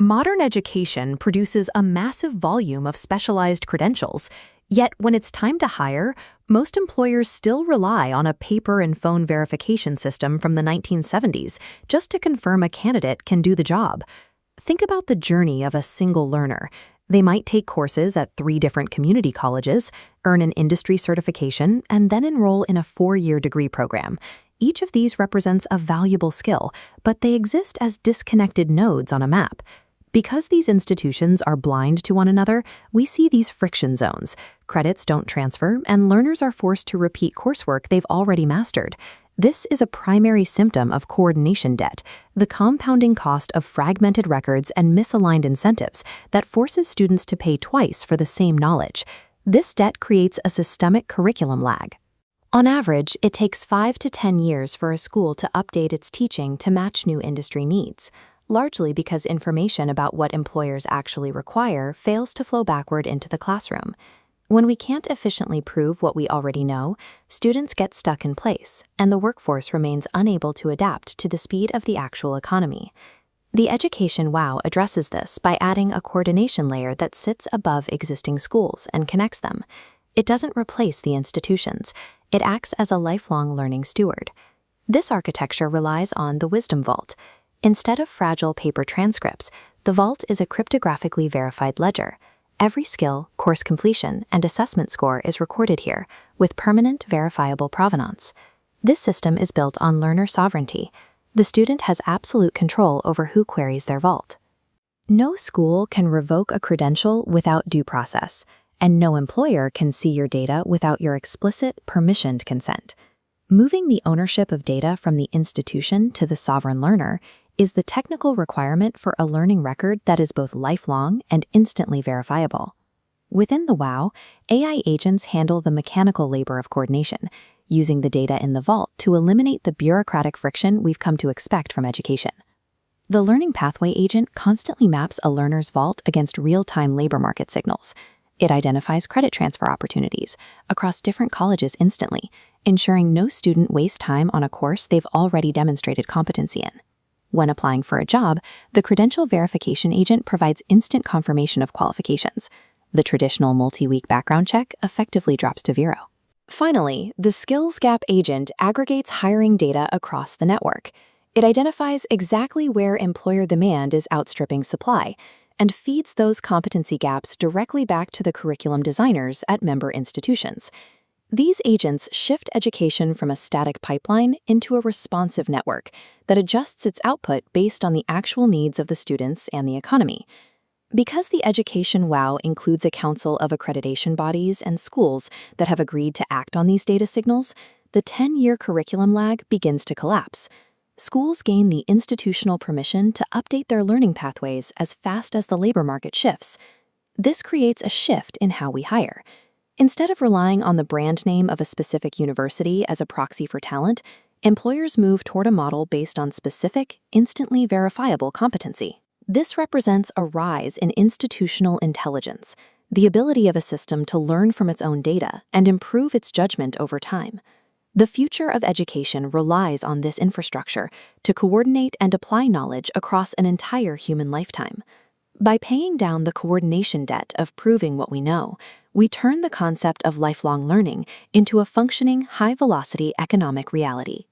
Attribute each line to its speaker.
Speaker 1: Modern education produces a massive volume of specialized credentials, yet when it's time to hire, most employers still rely on a paper and phone verification system from the 1970s just to confirm a candidate can do the job. Think about the journey of a single learner. They might take courses at 3 different community colleges, earn an industry certification, and then enroll in a 4-year degree program. Each of these represents a valuable skill, but they exist as disconnected nodes on a map. Because these institutions are blind to one another, we see these friction zones. Credits don't transfer, and learners are forced to repeat coursework they've already mastered. This is a primary symptom of coordination debt, the compounding cost of fragmented records and misaligned incentives that forces students to pay twice for the same knowledge. This debt creates a systemic curriculum lag. On average, it takes 5 to 10 years for a school to update its teaching to match new industry needs, largely because information about what employers actually require fails to flow backward into the classroom. When we can't efficiently prove what we already know, students get stuck in place, and the workforce remains unable to adapt to the speed of the actual economy. The Education WAO addresses this by adding a coordination layer that sits above existing schools and connects them. It doesn't replace the institutions. It acts as a lifelong learning steward. This architecture relies on the Wisdom Vault. Instead of fragile paper transcripts, the vault is a cryptographically verified ledger. Every skill, course completion, and assessment score is recorded here, with permanent verifiable provenance. This system is built on learner sovereignty. The student has absolute control over who queries their vault. No school can revoke a credential without due process, and no employer can see your data without your explicit, permissioned consent. Moving the ownership of data from the institution to the sovereign learner is the technical requirement for a learning record that is both lifelong and instantly verifiable. Within the WAO, AI agents handle the mechanical labor of coordination, using the data in the vault to eliminate the bureaucratic friction we've come to expect from education. The Learning Pathway agent constantly maps a learner's vault against real-time labor market signals. It identifies credit transfer opportunities across different colleges instantly, ensuring no student wastes time on a course they've already demonstrated competency in. When applying for a job, the credential verification agent provides instant confirmation of qualifications. The traditional multi-week background check effectively drops to 0. Finally, the Skills Gap agent aggregates hiring data across the network. It identifies exactly where employer demand is outstripping supply and feeds those competency gaps directly back to the curriculum designers at member institutions. These agents shift education from a static pipeline into a responsive network that adjusts its output based on the actual needs of the students and the economy. Because the Education WAO includes a council of accreditation bodies and schools that have agreed to act on these data signals, the 10-year curriculum lag begins to collapse. Schools gain the institutional permission to update their learning pathways as fast as the labor market shifts. This creates a shift in how we hire. Instead of relying on the brand name of a specific university as a proxy for talent, employers move toward a model based on specific, instantly verifiable competency. This represents a rise in institutional intelligence, the ability of a system to learn from its own data and improve its judgment over time. The future of education relies on this infrastructure to coordinate and apply knowledge across an entire human lifetime. By paying down the coordination debt of proving what we know, we turn the concept of lifelong learning into a functioning, high-velocity economic reality.